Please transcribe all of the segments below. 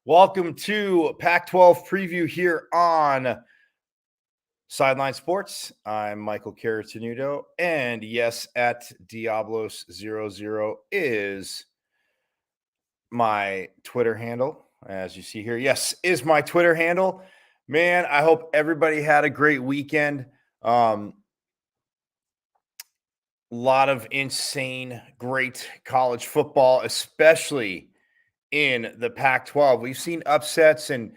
Welcome to Pac-12 preview here on Sideline Sports. I'm Michael Caratanudo, and yes, at Diablos00 is my Twitter handle, as you see here. Yes, is my Twitter handle. Man, I hope everybody had a great weekend. A lot of insane, great college football, especially in the Pac-12. We've seen upsets and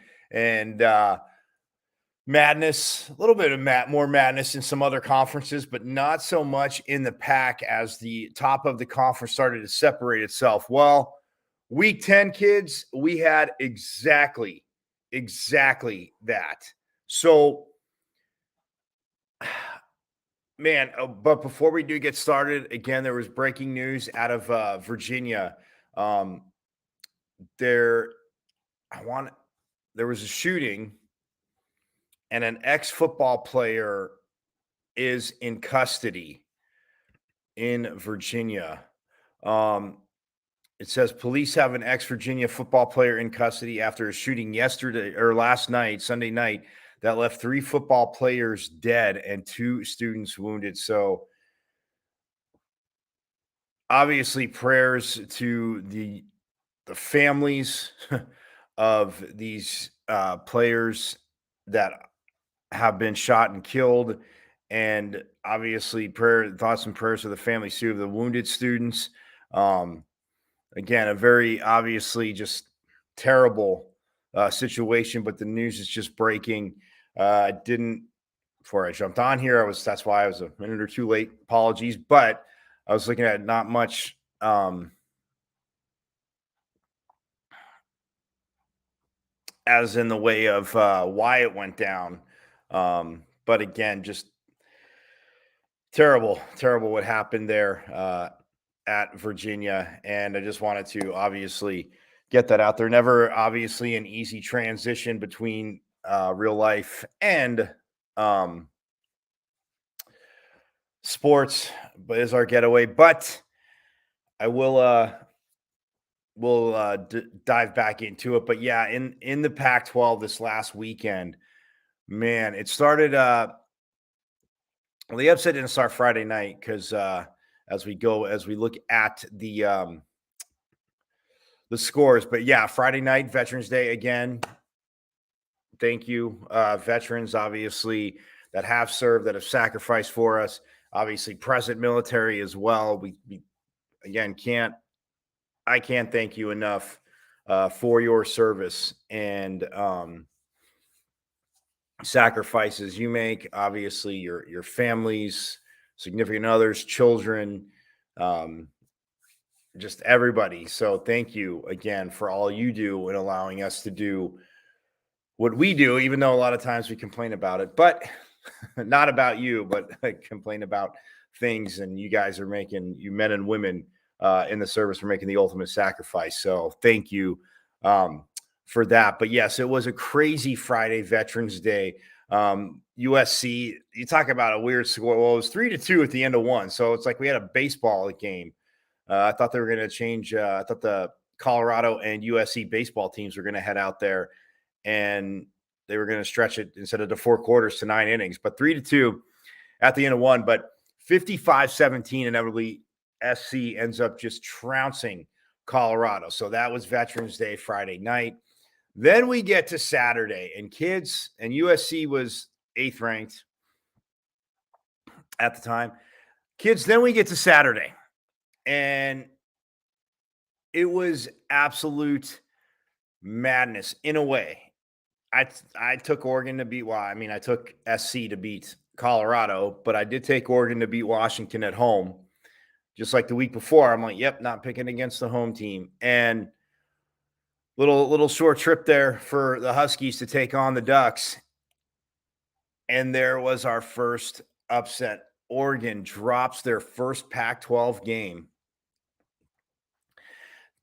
madness, a little bit of more madness in some other conferences, but not so much in the Pac as the top of the conference started to separate itself. Well, week 10, kids, we had exactly that. So, man, but before we do get started, again, there was breaking news out of Virginia. There was a shooting, and an ex-football player is in custody in Virginia. It says police have an ex-Virginia football player in custody after a shooting last night, Sunday night, that left 3 football players dead and 2 students wounded. So obviously prayers to the families of these players that have been shot and killed, and obviously thoughts and prayers to the families too of the wounded students. Again, a very obviously just terrible situation, but the news is just breaking. Before I jumped on here, that's why I was a minute or two late. Apologies, but I was looking at not much as in the way of why it went down. But again, just terrible what happened there at Virginia. And I just wanted to obviously get that out there. Never obviously an easy transition between real life and sports, but is our getaway. But I will we'll dive back into it. But yeah, in the Pac-12 this last weekend, man, it started the upset didn't start Friday night because as we look at the scores. But yeah, Friday night, Veterans Day again. Thank you, veterans, obviously, that have served, that have sacrificed for us. Obviously, present military as well. We again I can't thank you enough for your service and sacrifices you make. Obviously, your families, significant others, children, just everybody. So thank you again for all you do and allowing us to do what we do, even though a lot of times we complain about it, but not about you, but complain about things. And you guys are you men and women in the service are making the ultimate sacrifice. So thank you for that. But yes, it was a crazy Friday, Veterans Day. USC, you talk about a weird score. Well, it was 3-2 at the end of one. So it's like we had a baseball game. I thought they were going to change. I thought the Colorado and USC baseball teams were going to head out there and they were going to stretch it instead of the 4 quarters to 9 innings, but 3-2 at the end of one. But 55-17, inevitably SC ends up just trouncing Colorado. So that was Veterans Day Friday night. Then we get to Saturday, and kids, and USC was 8th ranked at the time. Kids, then we get to Saturday, and it was absolute madness in a way. I took Oregon to beat. Well, I mean, I took SC to beat Colorado, but I did take Oregon to beat Washington at home. Just like the week before, I'm like, yep, not picking against the home team. And little short trip there for the Huskies to take on the Ducks. And there was our first upset. Oregon drops their first Pac-12 game.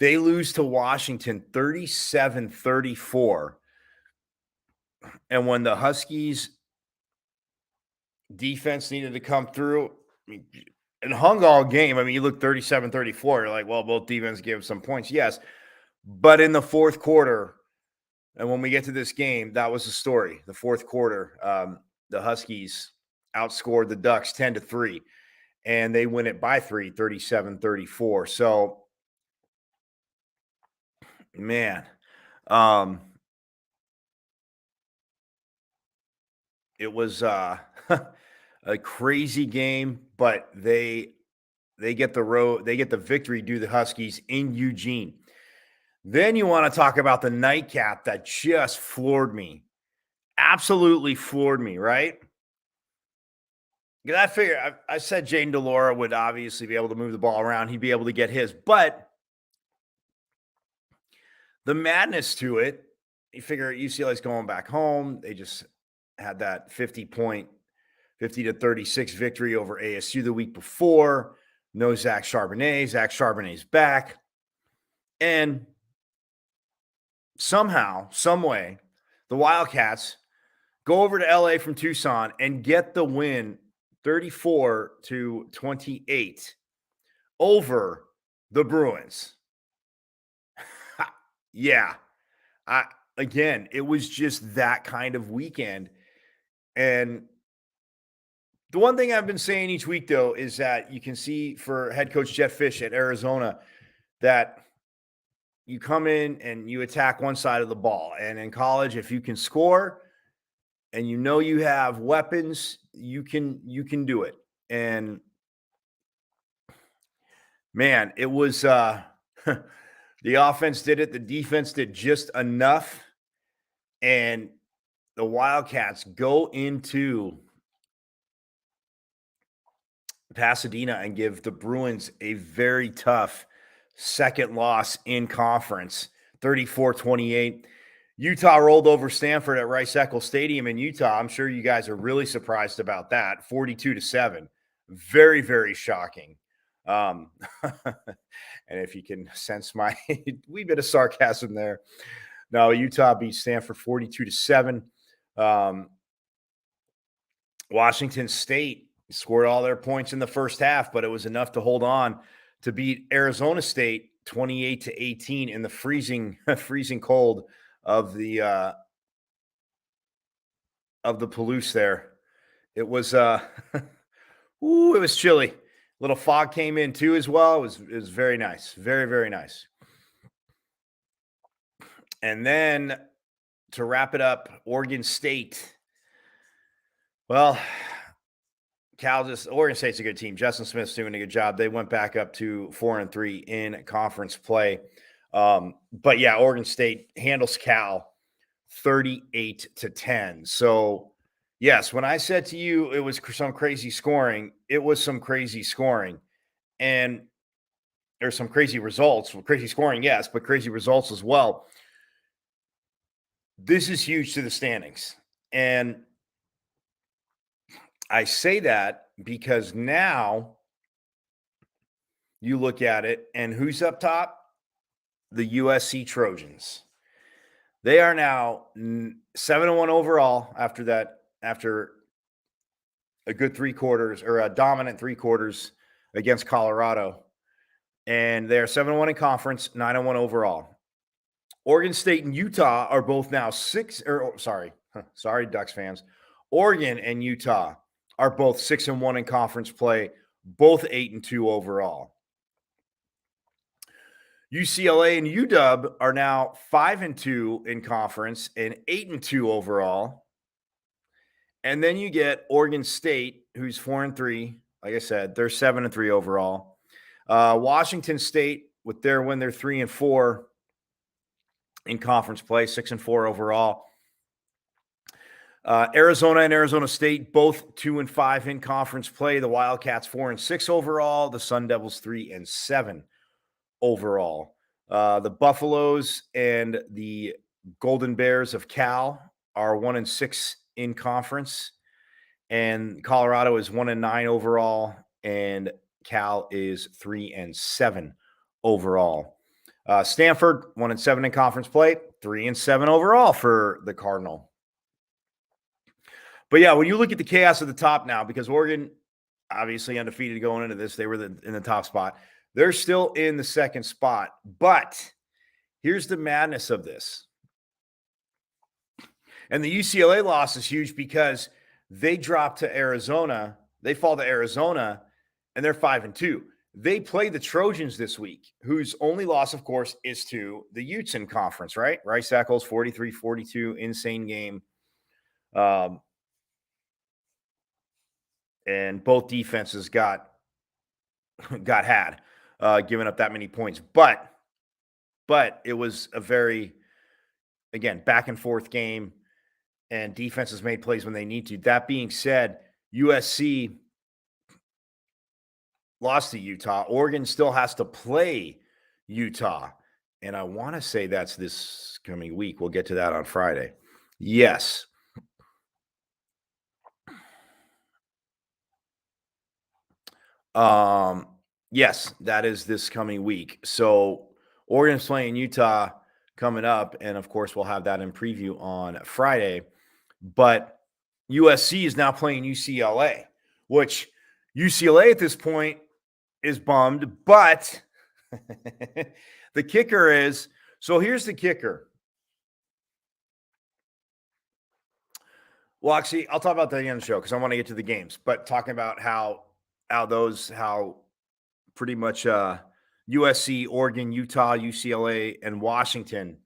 They lose to Washington 37-34. And when the Huskies defense needed to come through, and hung all game. I mean, you look 37-34, you're like, well, both defense gave some points. Yes. But in the fourth quarter, And when we get to this game, that was the story. The fourth quarter, the Huskies outscored the Ducks 10-3, and they win it by 3, 37-34. So, man, it was a crazy game, but they get the victory due to the Huskies in Eugene. Then you want to talk about the nightcap that just floored me. Absolutely floored me, right? Because I figure I said Jaden DeLora would obviously be able to move the ball around. He'd be able to get his, but the madness to it, you figure UCLA's going back home. They just had that 50 to 36 victory over ASU the week before. No Zach Charbonnet. Zach Charbonnet's back. And somehow, some way, the Wildcats go over to LA from Tucson and get the win 34-28 over the Bruins. Yeah. Again, it was just that kind of weekend. And the one thing I've been saying each week, though, is that you can see for head coach Jeff Fish at Arizona that you come in and you attack one side of the ball. And in college, if you can score and you know you have weapons, you can do it. And man, it was the offense did it, the defense did just enough. And the Wildcats go into Pasadena and give the Bruins a very tough second loss in conference, 34-28. Utah rolled over Stanford at Rice-Eccles Stadium in Utah. I'm sure you guys are really surprised about that, 42-7. Very, very shocking. And if you can sense my wee bit of sarcasm there. No, Utah beat Stanford 42-7. Washington State scored all their points in the first half, but it was enough to hold on to beat Arizona State 28-18 in the freezing cold of the Palouse there. It was it was chilly. A little fog came in too as well. It was very nice. Very, very nice. And then to wrap it up, Oregon State. Well, Oregon State's a good team. Justin Smith's doing a good job. They went back up to 4-3 in conference play. But yeah, Oregon State handles Cal 38-10. So yes, when I said to you it was some crazy scoring, it was some crazy scoring. And there's some crazy results. Well, crazy scoring, yes, but crazy results as well. This is huge to the standings. And I say that because now you look at it and who's up top? The USC Trojans. They are now 7-1 overall after a good 3 quarters or a dominant 3 quarters against Colorado. And they are 7-1 in conference, 9-1 overall. Oregon State and Utah are both now sorry, Ducks fans. Oregon and Utah are both 6-1 in conference play, both 8-2 overall. UCLA and UW are now 5-2 in conference and 8-2 overall. And then you get Oregon State, who's 4-3. Like I said, they're 7-3 overall. Washington State, with their win, they're 3-4 in conference play, 6-4 overall. Arizona and Arizona State, both 2-5 in conference play. The Wildcats 4-6 overall. The Sun Devils 3-7 overall. The Buffaloes and the Golden Bears of Cal are 1-6 in conference, and Colorado is 1-9 overall, and Cal is 3-7 overall. Stanford 1-7 in conference play, 3-7 overall for the Cardinal. But yeah, when you look at the chaos at the top now, because Oregon obviously undefeated going into this, they were in the top spot. They're still in the second spot. But here's the madness of this. And the UCLA loss is huge because they dropped to Arizona. They fall to Arizona, and they're 5-2. They play the Trojans this week, whose only loss, of course, is to the Utes in conference, right? Rice Eccles, 43-42, insane game. And both defenses got giving up that many points. But it was a very, again, back and forth game, and defenses made plays when they need to. That being said, USC lost to Utah. Oregon still has to play Utah. And I want to say that's this coming week. We'll get to that on Friday. Yes. Yes, that is this coming week. So Oregon's playing Utah coming up. And of course, we'll have that in preview on Friday. But USC is now playing UCLA, which UCLA at this point is bummed. But the kicker is, so here's the kicker. Well, actually, I'll talk about that at the end of the show because I want to get to the games. But talking about how pretty much USC, Oregon, Utah, UCLA, and Washington,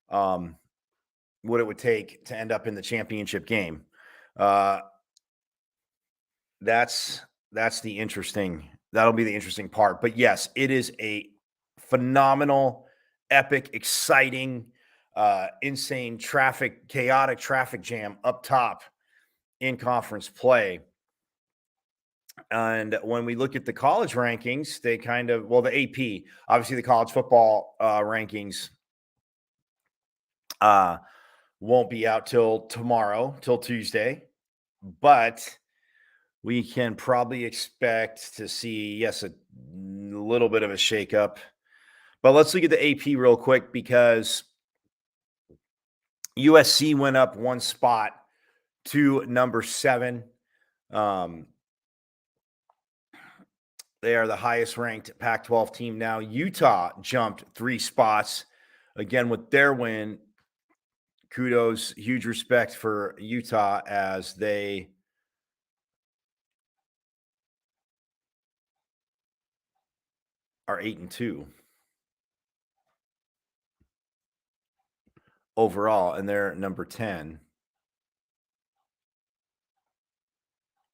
what it would take to end up in the championship game. That's the interesting. That'll be the interesting part. But yes, it is a phenomenal, epic, exciting, insane chaotic traffic jam up top in conference play. And when we look at the college rankings, they the AP, obviously the college football rankings won't be out till Tuesday, but we can probably expect to see, yes, a little bit of a shakeup. But let's look at the AP real quick because USC went up one spot to number 7. They are the highest ranked Pac-12 team now. Utah jumped 3 spots again with their win. Kudos, huge respect for Utah as they are 8-2 overall, and they're number 10.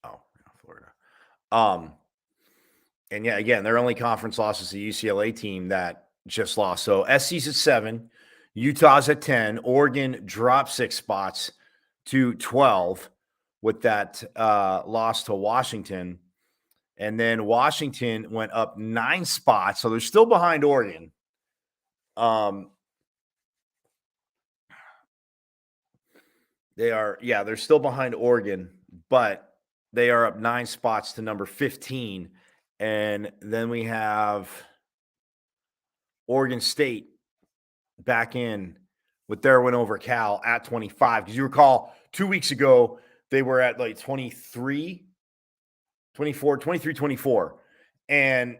Oh, Florida. And yeah, again, their only conference loss is the UCLA team that just lost. So SC's at 7, Utah's at 10, Oregon dropped 6 spots to 12 with that loss to Washington. And then Washington went up 9 spots. So they're still behind Oregon. They're still behind Oregon, but they are up 9 spots to number 15. And then we have Oregon State back in with their win over Cal at 25. Because you recall 2 weeks ago, they were at like 23, 24. And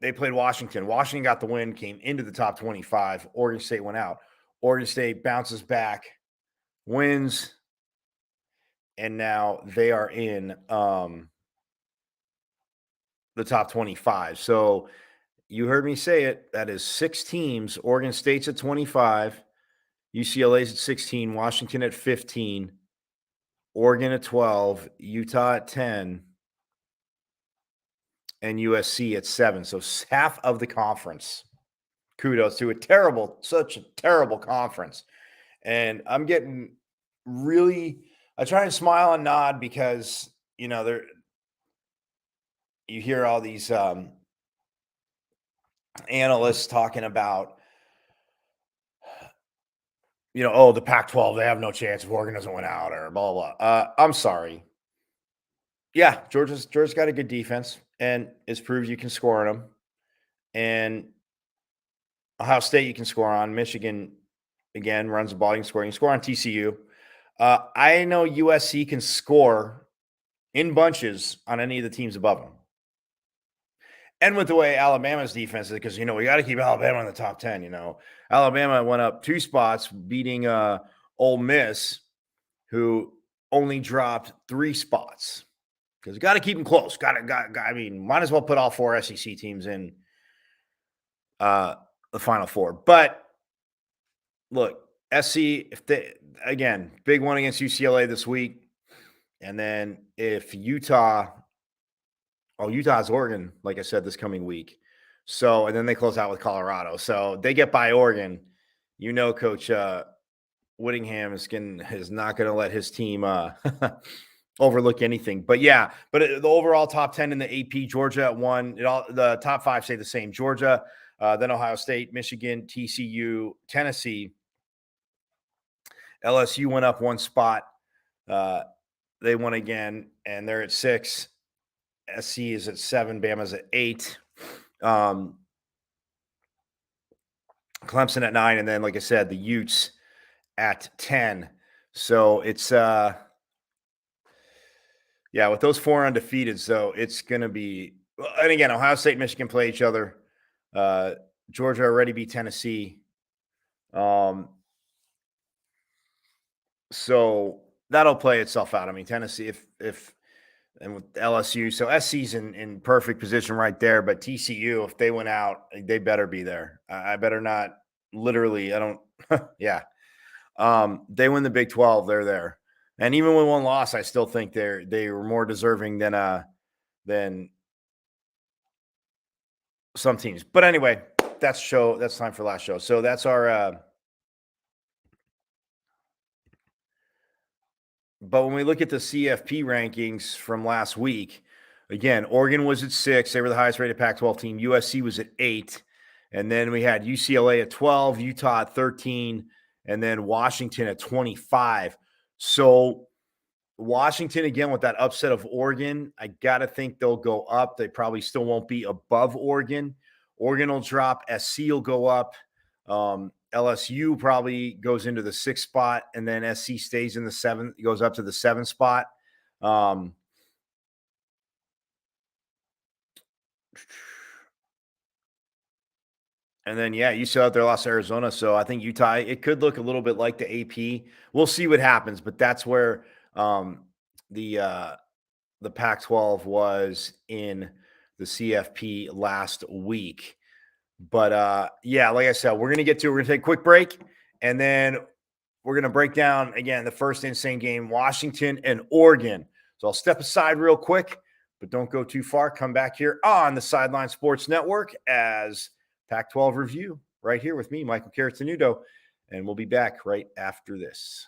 they played Washington. Washington got the win, came into the top 25. Oregon State went out. Oregon State bounces back, wins, and now they are in the top 25. So you heard me say it. That is 6 teams. Oregon State's at 25. UCLA's at 16. Washington at 15. Oregon at 12. Utah at 10. And USC at 7. So half of the conference. Kudos to such a terrible conference. And I'm getting I try and smile and nod because, you hear all these analysts talking about, the Pac-12, they have no chance if Oregon doesn't win out or blah, blah. I'm sorry. Yeah, Georgia's got a good defense, and it's proved you can score on them. And Ohio State you can score on. Michigan, again, runs the ball. You can score on TCU. I know USC can score in bunches on any of the teams above them. And with the way Alabama's defense is, because, we got to keep Alabama in the top 10, Alabama went up 2 spots, beating Ole Miss. who only dropped 3 spots because got to keep them close. I mean, might as well put all 4 SEC teams in the Final Four. But look, SC, if they again, big one against UCLA this week. And then if Utah's Oregon, like I said, this coming week. So, and then they close out with Colorado. So they get by Oregon. Coach Whittingham is not going to let his team overlook anything. But yeah, the overall top 10 in the AP, Georgia at 1. The top 5 stay the same. Georgia, then Ohio State, Michigan, TCU, Tennessee. LSU went up 1 spot. They won again, and they're at 6. SC is at 7. Bama's at 8. Clemson at 9. And then, like I said, the Utes at 10. So it's, with those 4 undefeateds, though, it's going to be, and again, Ohio State and Michigan play each other. Georgia already beat Tennessee. So that'll play itself out. I mean, Tennessee, and with LSU, so SC's in perfect position right there. But TCU, if they went out, they better be there. I better not. Literally, I don't. Yeah, they win the Big 12, they're there. And even with 1 loss, I still think they were more deserving than some teams. But anyway, that's time for last show. So that's our. But when we look at the CFP rankings from last week, again, Oregon was at 6. They were the highest rated Pac-12 team. USC was at 8. And then we had UCLA at 12, Utah at 13, and then Washington at 25. So Washington, again, with that upset of Oregon, I got to think they'll go up. They probably still won't be above Oregon. Oregon will drop. SC will go up. LSU probably goes into the 6th spot, and then SC stays in the 7th, goes up to the 7th spot. And then, UCLA out there lost to Arizona. So I think Utah, it could look a little bit like the AP. We'll see what happens, but that's where the Pac-12 was in the CFP last week. But like I said, we're going to take a quick break, and then we're going to break down again the first insane game, Washington and Oregon. So I'll step aside real quick, but don't go too far. Come back here on the Sideline Sports Network as Pac-12 review right here with me, Michael Caratanudo, and we'll be back right after this.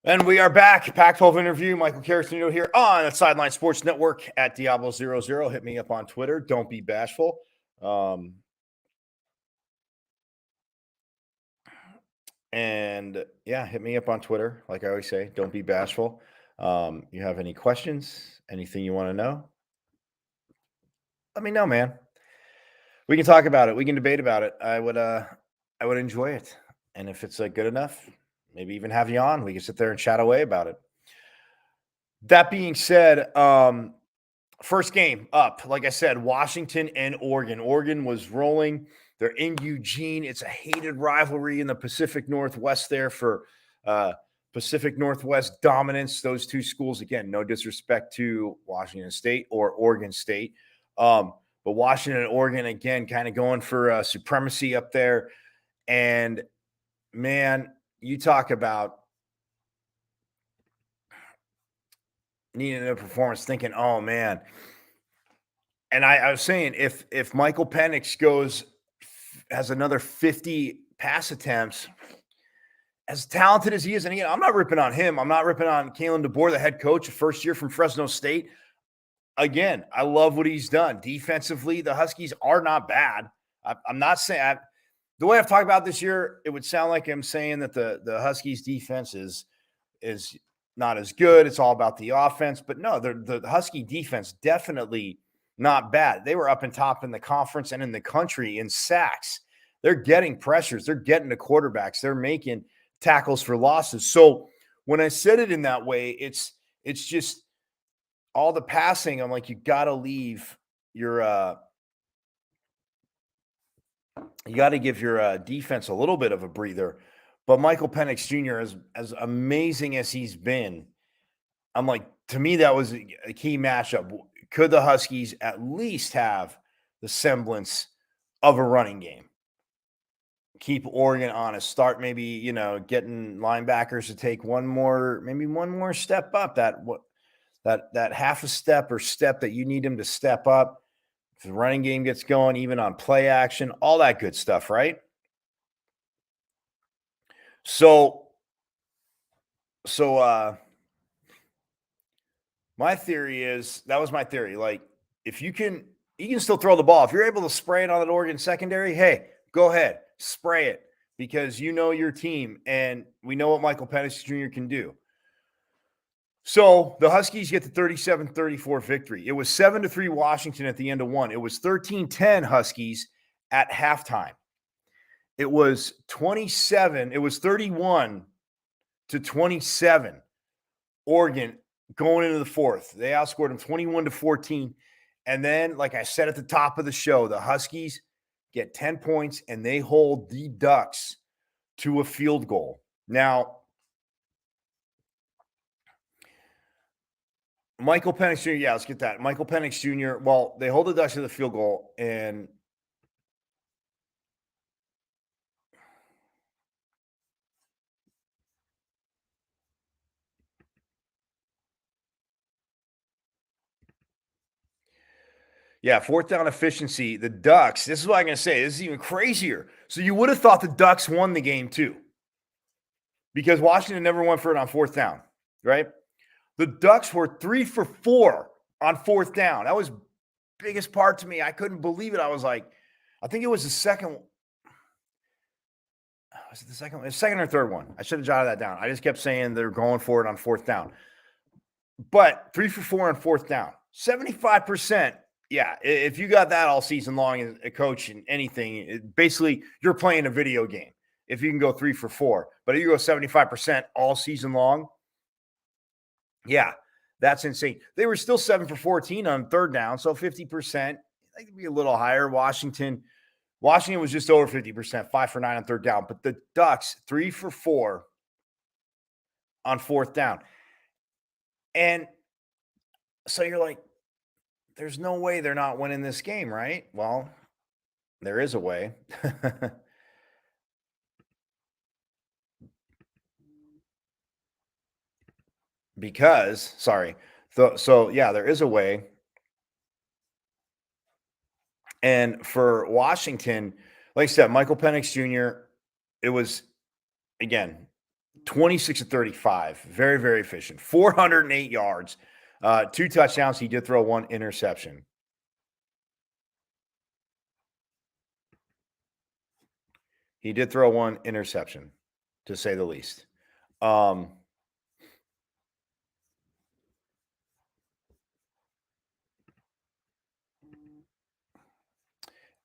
And we are back. Pac-12 interview. Michael Caratanudo here on the Sideline Sports Network at Diablo00. Hit me up on Twitter. Don't be bashful. Hit me up on Twitter. Like I always say, don't be bashful. You have any questions? Anything you want to know? Let me know, man. We can talk about it. We can debate about it. I would enjoy it. And if it's good enough, maybe even have you on. We can sit there and chat away about it. That being said, first game up, like I said, Washington and Oregon. Oregon was rolling. They're in Eugene. It's a hated rivalry in the Pacific Northwest there for Pacific Northwest dominance. Those two schools, again, no disrespect to Washington State or Oregon State. But Washington and Oregon, again, kind of going for supremacy up there. And, man, you talk about needing a performance, thinking, oh, man. And I was saying, if Michael Penix has another 50 pass attempts, as talented as he is, and again, I'm not ripping on him. I'm not ripping on Kalen DeBoer, the head coach, first year from Fresno State. again, I love what he's done. Defensively, the Huskies are not bad. I'm not saying the way I've talked about this year, it would sound like I'm saying that the Huskies defense is not as good. It's all about the offense. But no, the Husky defense definitely not bad. They were up and top in the conference and in the country in sacks. They're getting pressures. They're getting to quarterbacks. They're making tackles for losses. So when I said it in that way, it's just all the passing. I'm like, you got to leave your you got to give your defense a little bit of a breather. But Michael Penix Jr., as amazing as he's been, I'm like, to me, that was a key matchup. Could the Huskies at least have the semblance of a running game? Keep Oregon honest. Start maybe, getting linebackers to take one more step up. That half a step or step that you need them to step up. If the running game gets going, even on play action, all that good stuff, right? So my theory is that was my theory. Like, if you can still throw the ball. If you're able to spray it on that Oregon secondary, hey, go ahead, spray it, because you know your team and we know what Michael Penix Jr. can do. So the Huskies get the 37-34 victory. It was 7-3 Washington at the end of one. It was 13-10 Huskies at halftime. It was 31-27 Oregon going into the fourth. They outscored them 21-14. And then, like I said at the top of the show, the Huskies get 10 points and they hold the Ducks to a field goal. Now, Michael Penix Jr., yeah, let's get that. Michael Penix Jr., well, they hold the Ducks to the field goal, and yeah, fourth down efficiency, the Ducks, this is what I'm going to say, this is even crazier. So you would have thought the Ducks won the game too, because Washington never went for it on fourth down, right? The Ducks were 3 for 4 on fourth down. That was biggest part to me. I couldn't believe it. I was like, I think it was the second. Was it the second one? The second or third one? I should have jotted that down. I just kept saying they're going for it on fourth down. But 3 for 4 on fourth down. 75%. Yeah, if you got that all season long as a coach in anything, basically you're playing a video game. If you can go 3 for 4. But if you go 75% all season long, yeah, that's insane. They were still 7 for 14 on third down, so 50%. They could be a little higher. Washington was just over 50%, 5 for 9 on third down. But the Ducks, 3 for 4 on fourth down. And so you're like, there's no way they're not winning this game, right? Well, there is a way. There is a way. And for Washington, like I said, Michael Penix Jr., it was, again, 26-35. Very, very efficient. 408 yards, 2 touchdowns. He did throw 1 interception. He did throw 1 interception, to say the least.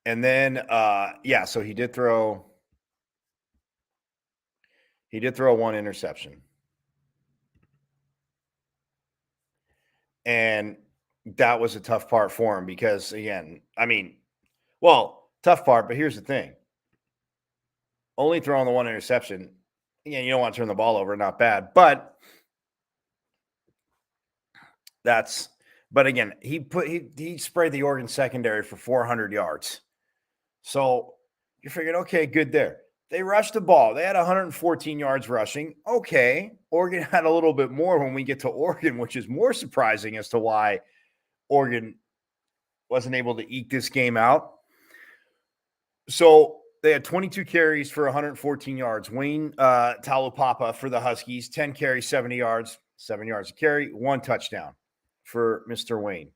And then, so he did throw 1 interception. And that was a tough part for him because, again, tough part, but here's the thing. Only throwing the 1 interception, again, you don't want to turn the ball over, not bad. But again, he sprayed the Oregon secondary for 400 yards. So you figured, okay, good there. They rushed the ball. They had 114 yards rushing. Okay. Oregon had a little bit more when we get to Oregon, which is more surprising as to why Oregon wasn't able to eke this game out. So they had 22 carries for 114 yards. Wayne Talupapa for the Huskies, 10 carries, 70 yards, 7 yards a carry, 1 touchdown for Mr. Wayne.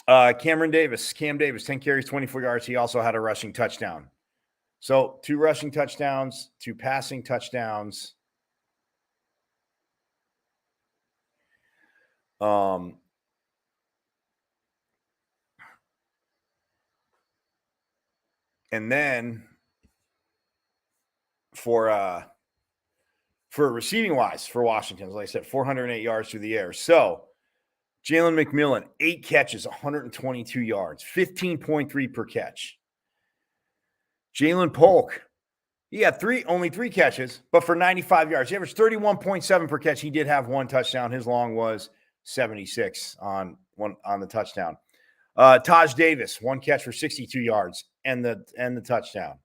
Cam Davis, 10 carries, 24 yards. He also had a rushing touchdown. So 2 rushing touchdowns, 2 passing touchdowns. And then for receiving wise for Washington, like I said, 408 yards through the air. So Jalen McMillan, 8 catches, 122 yards, 15.3 per catch. Jalen Polk, he had only 3 catches, but for 95 yards. He averaged 31.7 per catch. He did have 1 touchdown. His long was 76 on the touchdown. Taj Davis, 1 catch for 62 yards and the touchdown.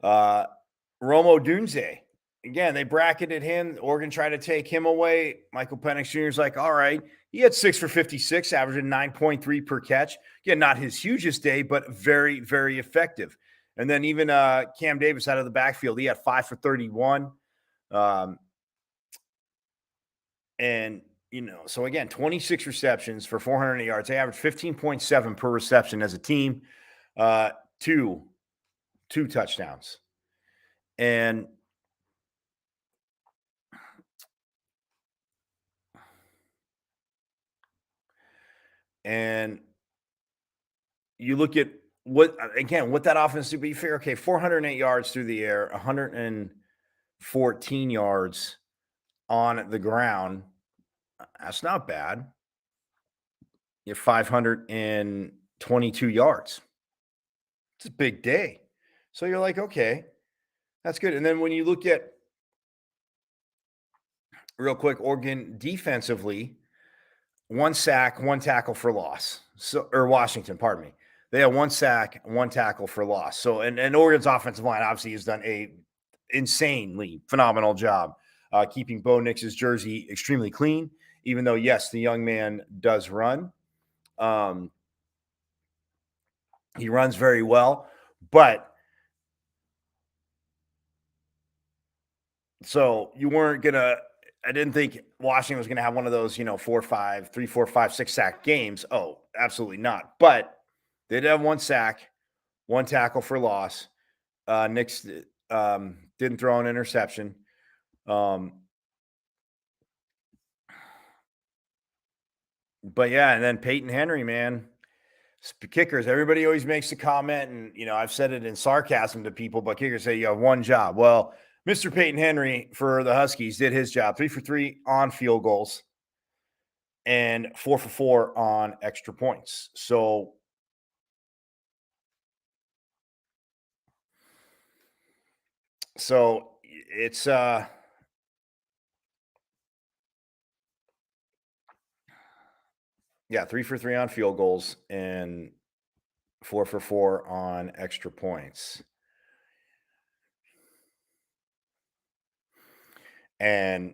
Romo Dunze, again, they bracketed him. Oregon tried to take him away. Michael Penix Jr. is like, all right. He had 6 for 56, averaging 9.3 per catch. Again, not his hugest day, but very, very effective. And then even Cam Davis out of the backfield, he had 5 for 31. And, so again, 26 receptions for 408 yards. They averaged 15.7 per reception as a team, 2 touchdowns. And you look at what that offense to be fair. Okay, 408 yards through the air, 114 yards on the ground. That's not bad. You have 522 yards. It's a big day. So you're like, okay, that's good. And then when you look at real quick, Oregon defensively, 1 sack, 1 tackle for loss. Or Washington, pardon me. They had 1 sack, 1 tackle for loss. So, and Oregon's offensive line obviously has done a insanely phenomenal job keeping Bo Nix's jersey extremely clean, even though, yes, the young man does run. He runs very well, but so you weren't going to, I didn't think Washington was going to have one of those, 3, 4, 5, 6 sack games. Oh, absolutely not. But they did have 1 sack, 1 tackle for loss. Nix didn't throw an interception. But yeah, and then Peyton Henry, man, kickers. Everybody always makes the comment, and I've said it in sarcasm to people, but kickers say you have 1 job. Well, Mr. Peyton Henry for the Huskies did his job. 3 for 3 on field goals and 4 for 4 on extra points. So it's 3 for 3 on field goals and 4 for 4 on extra points. And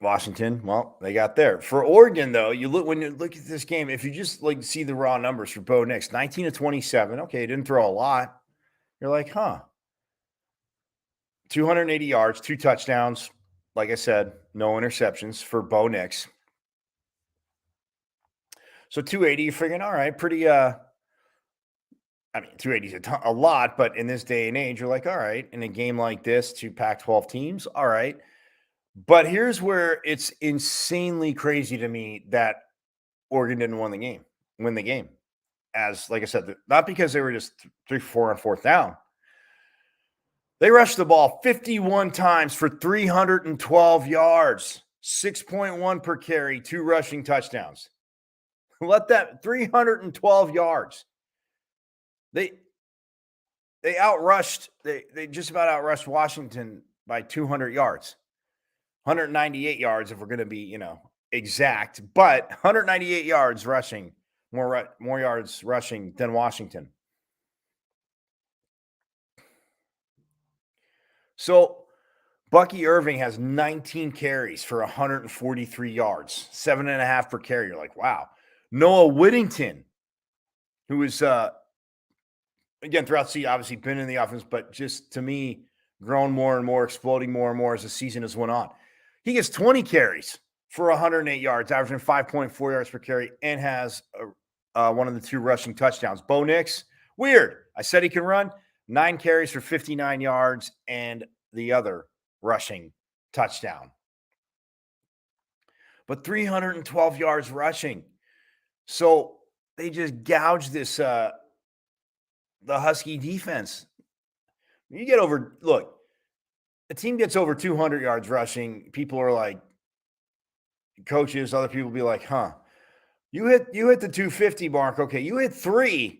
Washington, well, they got there. For Oregon, though, when you look at this game, if you just see the raw numbers for Bo Nix, 19 to 27. Okay, he didn't throw a lot. You're like, 280 yards, 2 touchdowns. Like I said, no interceptions for Bo Nix. So 280, you're figuring, all right, pretty 280 is a lot, but in this day and age, you're like, all right, in a game like this, 2 Pac-12 teams, all right. But here's where it's insanely crazy to me that Oregon didn't win the game. As, like I said, not because they were just 3 for 4 on 4th down. They rushed the ball 51 times for 312 yards, 6.1 per carry, 2 rushing touchdowns. Let that 312 yards. They just about outrushed Washington by 200 yards. 198 yards if we're going to be, exact, but 198 yards rushing, more yards rushing than Washington. So Bucky Irving has 19 carries for 143 yards, 7.5 per carry. You're like, wow. Noah Whittington, who is, again, throughout the season, obviously been in the offense, but just to me, grown more and more, exploding more and more as the season has went on. He gets 20 carries for 108 yards, averaging 5.4 yards per carry, and has one of the 2 rushing touchdowns. Bo Nix, weird. I said he can run. 9 carries for 59 yards and the other rushing touchdown. But 312 yards rushing. So they just gouged this the Husky defense. You get over, look, a team gets over 200 yards rushing, people are like, coaches, other people be like, huh, you hit the 250 mark. Okay, you hit 3.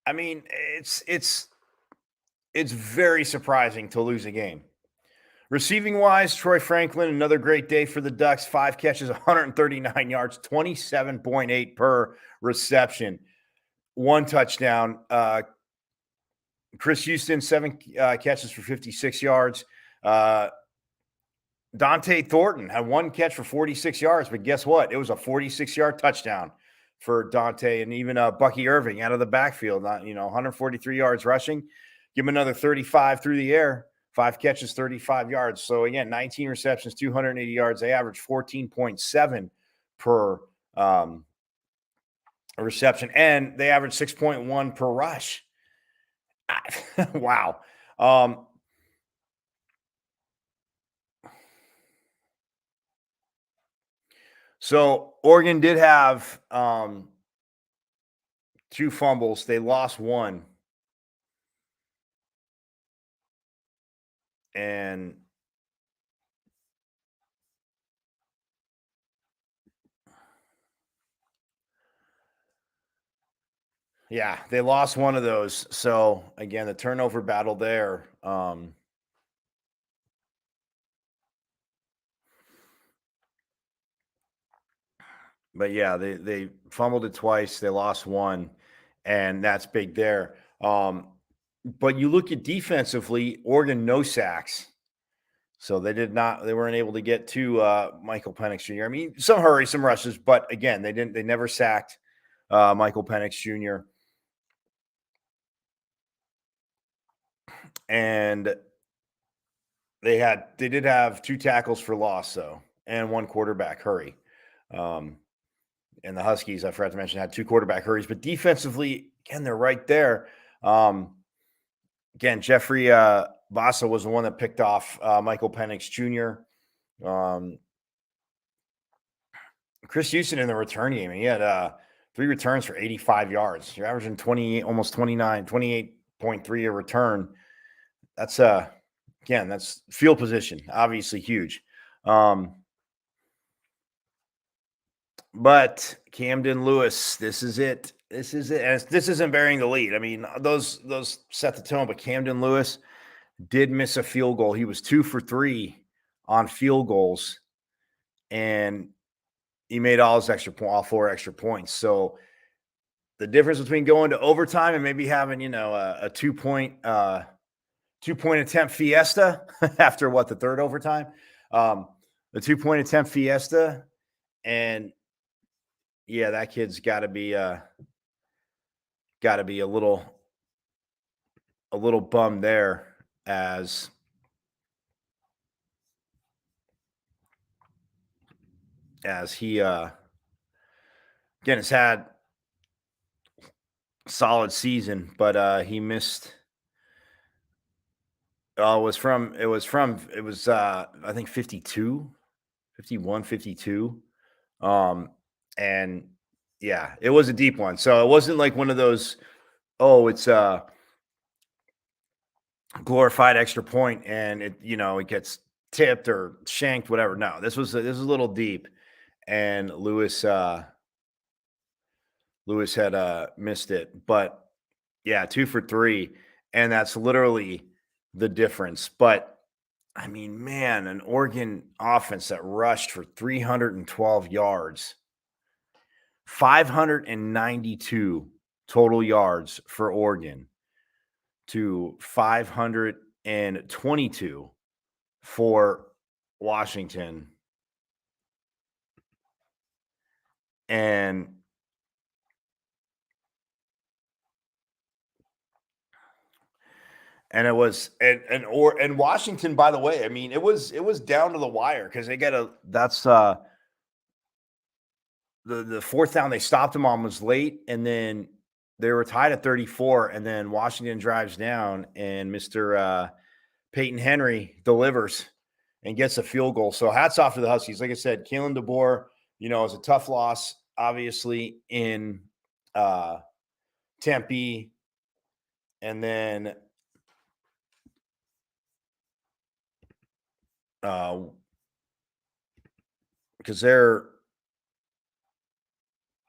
I mean, it's very surprising to lose a game. Receiving wise, Troy Franklin, another great day for the Ducks. 5 catches, 139 yards, 27.8 per reception, 1 touchdown. Chris Houston, 7 catches for 56 yards. Dante Thornton had 1 catch for 46 yards, but guess what? It was a 46-yard touchdown for Dante, and even Bucky Irving out of the backfield, 143 yards rushing. Give him another 35 through the air. 5 catches, 35 yards. So again, 19 receptions, 280 yards. They average 14.7 per reception, and they average 6.1 per rush. Wow. So Oregon did have 2 fumbles. They lost 1. And yeah, they lost 1 of those. So again, the turnover battle there. But yeah, they fumbled it twice. They lost 1, and that's big there. But you look at defensively, Oregon no sacks. So they weren't able to get to Michael Penix Jr. I mean, some hurry, some rushes, but again, they never sacked Michael Penix Jr. And they did have 2 tackles for loss, though, and 1 quarterback hurry. And the Huskies, I forgot to mention, had 2 quarterback hurries, but defensively, again, they're right there. Again, Jeffrey Vasa was the one that picked off Michael Penix Jr. Chris Houston in the return game, he had 3 returns for 85 yards. You're averaging 28, almost 29, 28.3 a return. That's again, that's field position, obviously huge. But Camden Lewis, this is it. This is it. And this isn't burying the lead. I mean, those set the tone, but Camden Lewis did miss a field goal. He was 2 for 3 on field goals, and he made all 4 extra points. So the difference between going to overtime and maybe having, a 2-point attempt fiesta after the 3rd overtime, the 2-point attempt fiesta, and yeah, that kid's got to be a little bummed there, as he again has had solid season, but he missed. It was I think 52, 51, 52. And yeah, it was a deep one. So it wasn't like one of those, it's a glorified extra point and it gets tipped or shanked, whatever. No, this was a little deep, and Lewis had missed it. But yeah, 2 for 3, and that's literally the difference. But I mean, man, an Oregon offense that rushed for 312 yards, 592 total yards for Oregon to 522 for Washington. And And it was and Washington, by the way, I mean, it was down to the wire because they got that's the fourth down they stopped him on was late, and then they were tied at 34, and then Washington drives down, and Mr. Peyton Henry delivers and gets a field goal. So hats off to the Huskies. Like I said, Kalen DeBoer, you know, is a tough loss, obviously, in Tempe. And then because they're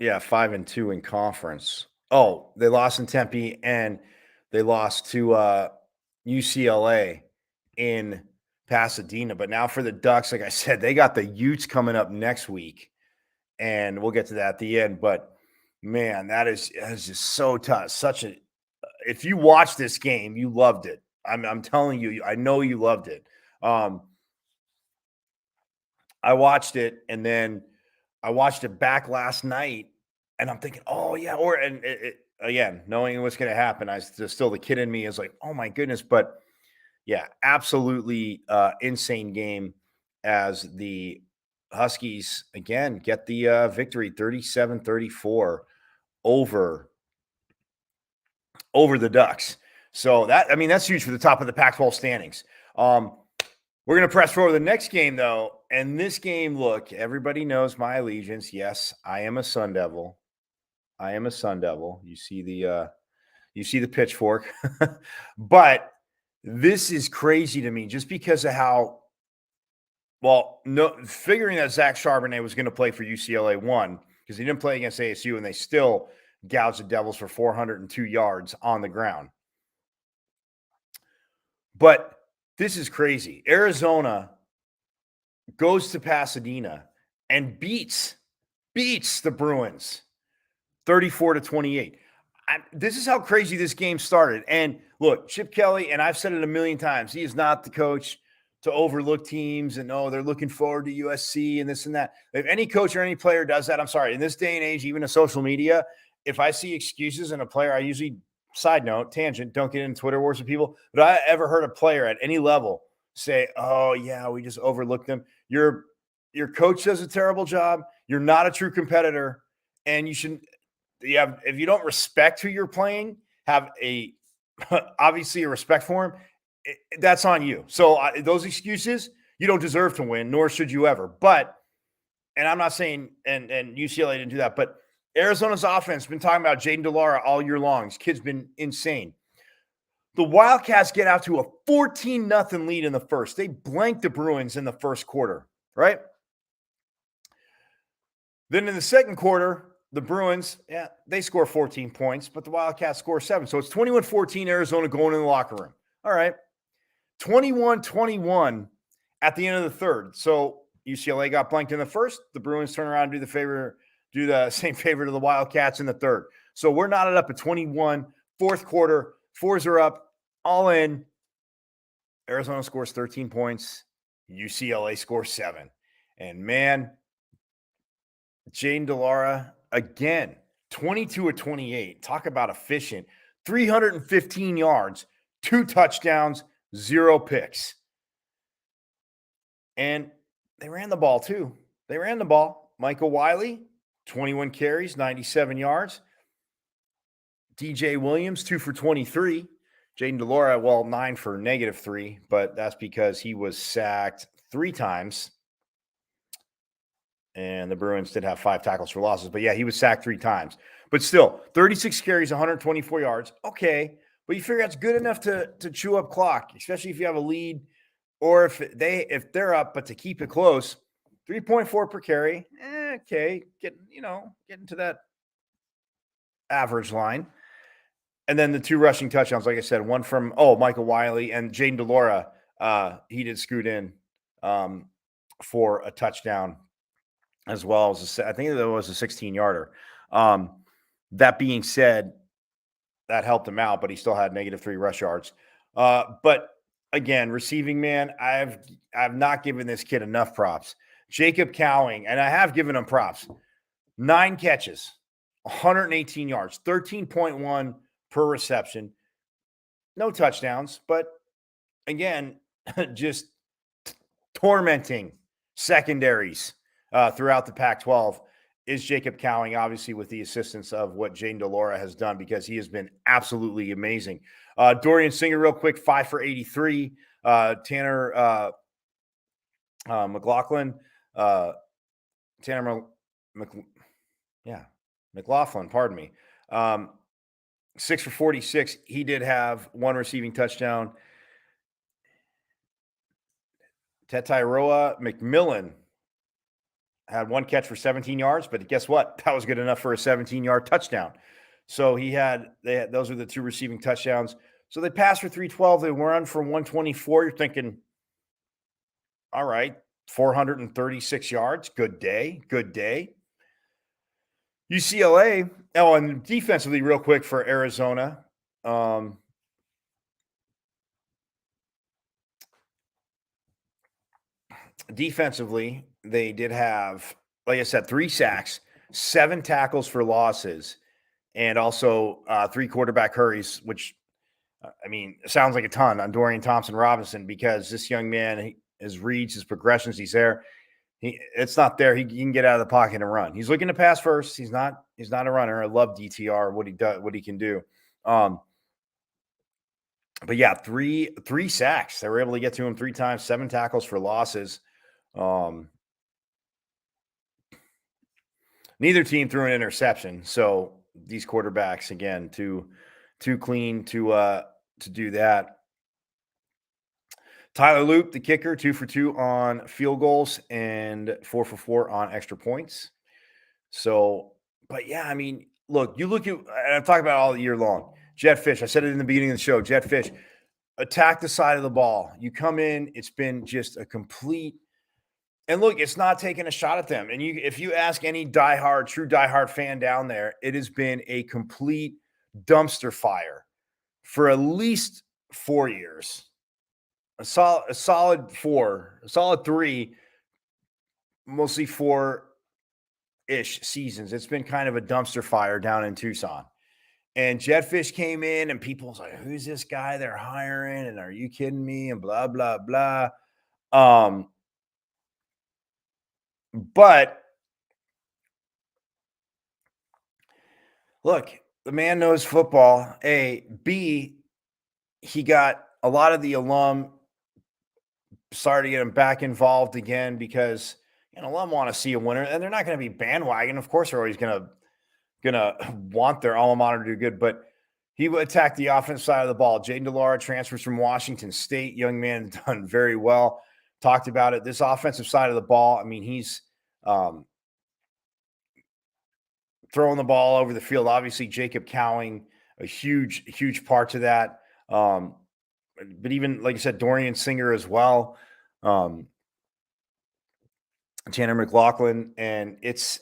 5-2 in conference. Oh, they lost in Tempe and they lost to UCLA in Pasadena. But now for the Ducks, like I said, they got the Utes coming up next week, and we'll get to that at the end. But man, that is just so tough. If you watch this game, you loved it. I'm telling you, I know you loved it. I watched it, and then I watched it back last night, and I'm thinking, oh yeah, again, knowing what's going to happen, still the kid in me is like, oh my goodness. But yeah, absolutely insane game as the Huskies again get the victory 37-34 over the Ducks. So that's huge for the top of the Pac-12 standings. We're going to press forward to the next game, though. And this game, look, everybody knows my allegiance. Yes, I am a Sun Devil. You see the pitchfork. But this is crazy to me just because of how, figuring that Zach Charbonnet was going to play for UCLA won because he didn't play against ASU, and they still gouged the Devils for 402 yards on the ground. But this is crazy. Arizona goes to Pasadena and beats the Bruins 34-28. This is how crazy this game started. And look, Chip Kelly, and I've said it a million times, he is not the coach to overlook teams and, they're looking forward to USC and this and that. If any coach or any player does that, I'm sorry. In this day and age, even in social media, if I see excuses in a player, I usually, side note, tangent, don't get in Twitter wars with people, but I ever heard a player at any level say, oh yeah, we just overlooked them. Your coach does a terrible job. You're not a true competitor. And if you don't respect who you're playing, have obviously a respect for him, that's on you. So those excuses, you don't deserve to win, nor should you ever. But, and I'm not saying, and UCLA didn't do that, but Arizona's offense been talking about Jaden DeLara all year long. This kid's been insane. The Wildcats get out to a 14-0 lead in the first. They blanked the Bruins in the first quarter, right? Then in the second quarter, the Bruins, they score 14 points, but the Wildcats score 7. So it's 21-14 Arizona going in the locker room. All right. 21-21 at the end of the third. So UCLA got blanked in the first. The Bruins turn around and do the same favor to the Wildcats in the third. So we're knotted up at 21. Fourth quarter, fours are up, all in. Arizona scores 13 points. UCLA scores 7. And man, Jaden DeLara, again, 22-28. Talk about efficient. 315 yards, 2 touchdowns, 0 picks. And they ran the ball too. Michael Wiley, 21 carries, 97 yards. DJ Williams, 2 for 23. Jaden DeLara, 9 for -3, but that's because he was sacked 3 times. And the Bruins did have 5 tackles for losses. But yeah, he was sacked 3 times. But still, 36 carries, 124 yards. Okay. But you figure that's good enough to chew up clock, especially if you have a lead or if they're up, but to keep it close. 3.4 per carry. Okay. Getting to that average line. And then the 2 rushing touchdowns, like I said, one from Michael Wiley and Jaden DeLara. He did scoot in for a touchdown as well as I think that was a 16-yarder. That being said, that helped him out, but he still had -3 rush yards. But again, receiving man, I've not given this kid enough props. Jacob Cowing, and I have given him props. 9 catches, 118 yards, 13.1 per reception. no touchdowns, but again, just tormenting secondaries throughout the Pac-12 is Jacob Cowing, obviously with the assistance of what Jane DeLora has done because he has been absolutely amazing. Dorian Singer, real quick, 5 for 83. Tanner McLaughlin, Tanner McLaughlin, pardon me. 6 for 46. He did have one receiving touchdown. Tetairoa McMillan had one catch for 17 yards, but guess what? That was good enough for a 17-yard touchdown. So those are the two receiving touchdowns. So they passed for 312. They were on for 124. You're thinking, all right, 436 yards. Good day. Good day. UCLA. Oh, and defensively, real quick for Arizona. Defensively, they did have, like I said, 3 sacks, 7 tackles for losses, and also 3 quarterback hurries, which, I mean, sounds like a ton on Dorian Thompson-Robinson because this young man, his reads, his progressions, he's there. It's not there. He can get out of the pocket and run. He's looking to pass first. He's not a runner. I love DTR, what he does, what he can do. But yeah, three sacks. They were able to get to him 3 times, 7 tackles for losses. Neither team threw an interception. So these quarterbacks, again, too clean to do that. Tyler Loop, the kicker, 2 for 2 on field goals and 4 for 4 on extra points. So, but yeah, I mean, look, and I've talked about it all year long. Jet Fish, I said it in the beginning of the show, Jet Fish, attack the side of the ball. You come in, it's been just a complete, and look, it's not taking a shot at them. And if you ask any true diehard fan down there, it has been a complete dumpster fire for at least 4 years. A solid 4, a solid 3, mostly 4-ish seasons. It's been kind of a dumpster fire down in Tucson. And Jetfish came in and people was like, who's this guy they're hiring? And are you kidding me? And blah, blah, blah. But look, the man knows football. A, B, he got a lot of the alum started to get him back involved again because alum want to see a winner, and they're not going to be bandwagon. Of course, they're always going to want their alma mater to do good, but he would attack the offensive side of the ball. Jaden DeLara transfers from Washington State. Young man done very well. Talked about it. This offensive side of the ball, I mean, he's throwing the ball over the field. Obviously, Jacob Cowing, a huge part to that. But even, like I said, Dorian Singer as well. Tanner McLaughlin. And it's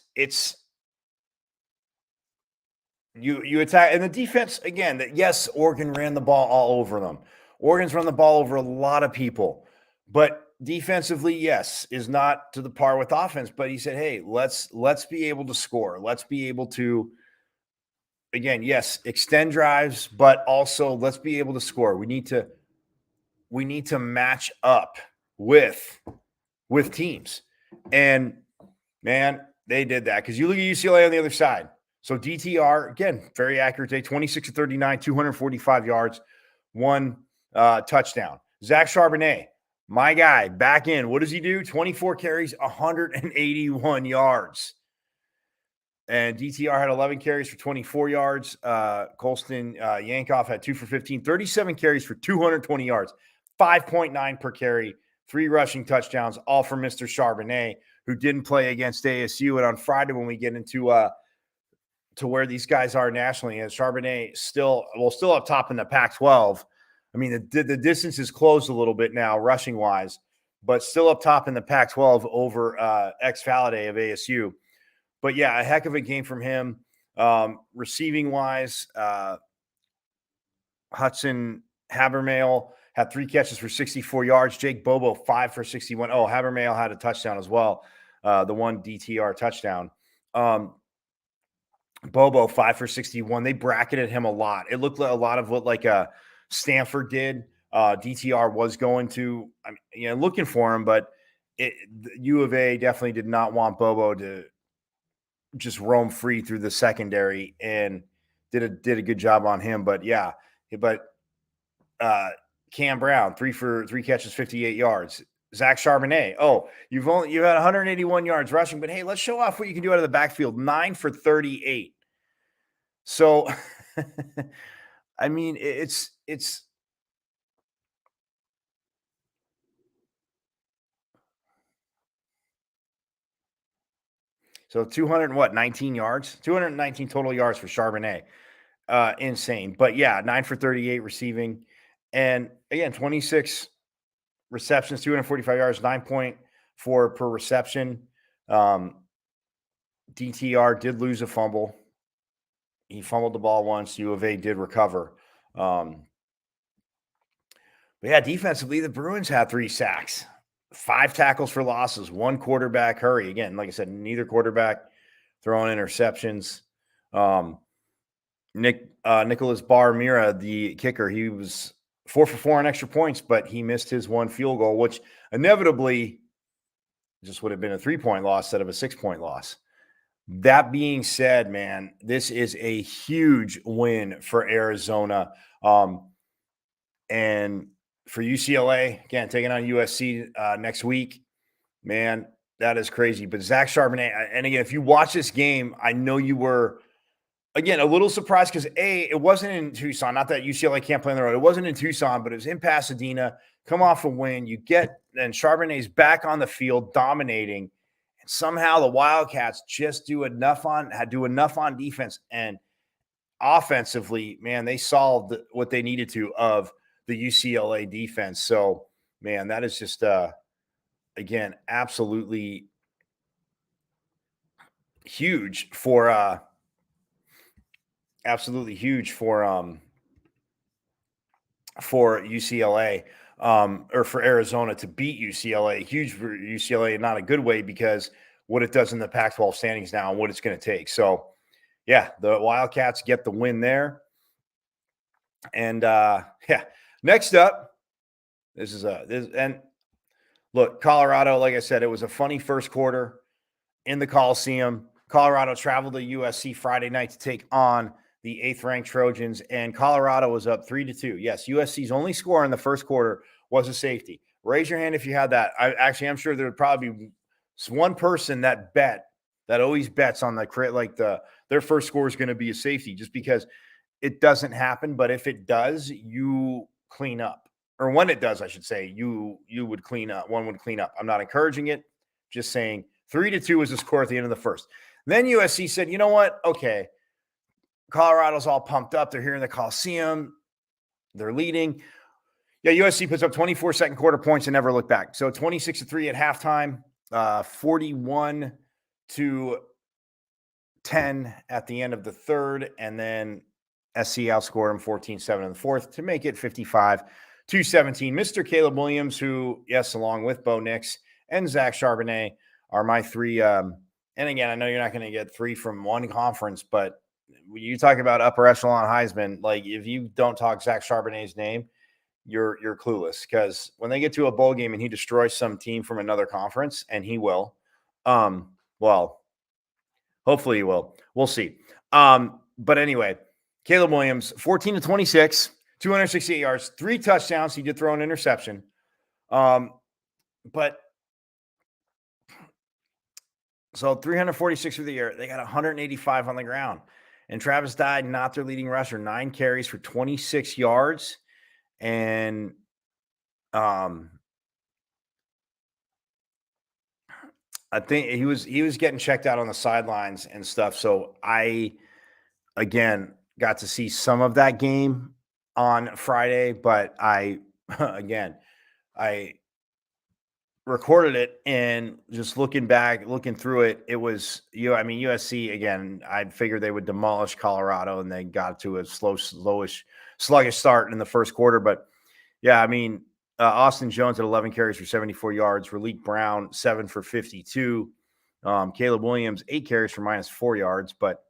you attack, and the defense, again, that yes, Oregon ran the ball all over them. Oregon's run the ball over a lot of people. But defensively, yes, is not to the par with offense. But he said, hey, let's be able to score. Let's be able to, again, yes, extend drives, but also let's be able to score. We need to match up with teams. And man, they did that because you look at UCLA on the other side. So DTR, again, very accurate day, 26 to 39, 245 yards, 1 touchdown. Zach Charbonnet, my guy, back in. What does he do? 24 carries, 181 yards. And DTR had 11 carries for 24 yards. Colston Yankoff had 2 for 15, 37 carries for 220 yards, 5.9 per carry, 3 rushing touchdowns, all from Mr. Charbonnet, who didn't play against ASU. And on Friday, when we get into to where these guys are nationally, and Charbonnet still up top in the Pac-12. I mean, the distance is closed a little bit now, rushing wise, but still up top in the Pac-12 over ex-Faladay of ASU. But yeah, a heck of a game from him. Receiving wise, Hudson Habermail had 3 catches for 64 yards. Jake Bobo, 5 for 61. Oh, Habermail had a touchdown as well. The 1 DTR touchdown. Bobo, 5 for 61. They bracketed him a lot. It looked like a lot of what like a Stanford did. DTR was going to, looking for him, but the U of A definitely did not want Bobo to just roam free through the secondary, and did a good job on him. But yeah, but Cam Brown, 3 catches, 58 yards. Zach Charbonnet. Oh, you've had 181 yards rushing, but hey, let's show off what you can do out of the backfield. 9 for 38. So, I mean, it's so 19 yards, 219 total yards for Charbonnet. Insane. But yeah, 9 for 38 receiving. And again, 26 receptions, 245 yards, 9.4 per reception. DTR did lose a fumble. He fumbled the ball once. U of A did recover. But yeah, defensively, the Bruins had 3 sacks, 5 tackles for losses, 1 quarterback hurry. Again, like I said, neither quarterback throwing interceptions. Nicholas Barmira, the kicker, he was 4 for 4 on extra points, but he missed his 1 field goal, which inevitably just would have been a 3-point loss instead of a 6-point loss. That being said, man, this is a huge win for Arizona. And for UCLA, again, taking on USC next week, man, that is crazy. But Zach Charbonnet, and again, if you watch this game, I know you were, again, a little surprised because it wasn't in Tucson. Not that UCLA can't play on the road. It wasn't in Tucson, but it was in Pasadena. Come off a win. And Charbonnet's back on the field dominating. And somehow the Wildcats just do enough on defense, and offensively, man, they solved what they needed to of the UCLA defense. So, man, that is just again, absolutely huge for UCLA, or for Arizona to beat UCLA. Huge for UCLA, not a good way, because what it does in the Pac-12 standings now and what it's going to take. So, yeah, the Wildcats get the win there. And next up, and look, Colorado, like I said, it was a funny first quarter in the Coliseum. Colorado traveled to USC Friday night to take on the 8th-ranked Trojans, and Colorado was up 3-2. Yes, USC's only score in the first quarter was a safety. Raise your hand if you had that. I'm sure there would probably be one person that always bets on their first score is going to be a safety, just because it doesn't happen. But if it does, you clean up. Or when it does, I should say, you would clean up. One would clean up. I'm not encouraging it, just saying 3-2 was the score at the end of the first. Then USC said, you know what? Okay, Colorado's all pumped up. They're here in the Coliseum. They're leading. Yeah, USC puts up 24 second quarter points and never look back. So 26-3 at halftime, 41-10 at the end of the third, and then SC outscored them 14-7 in the fourth to make it 55-17. Mr. Caleb Williams, who, yes, along with Bo Nix and Zach Charbonnet, are my 3. And again, I know you're not going to get 3 from one conference, but when you talk about upper echelon Heisman, like, if you don't talk Zach Charbonnet's name, you're clueless, because when they get to a bowl game and he destroys some team from another conference, and he will, well, hopefully he will. We'll see. But anyway, Caleb Williams, 14-26, 268 yards, 3 touchdowns. He did throw an interception. But so 346 through the air. They got 185 on the ground. And Travis Dye, not their leading rusher, 9 carries for 26 yards. And I think he was getting checked out on the sidelines and stuff. So I, again, got to see some of that game on Friday, but I recorded it, and just looking through it, it was, USC, again, I figured they would demolish Colorado, and they got to a sluggish start in the first quarter. But yeah, Austin Jones had 11 carries for 74 yards, Raleek Brown 7 for 52, Caleb Williams 8 carries for -4 yards, but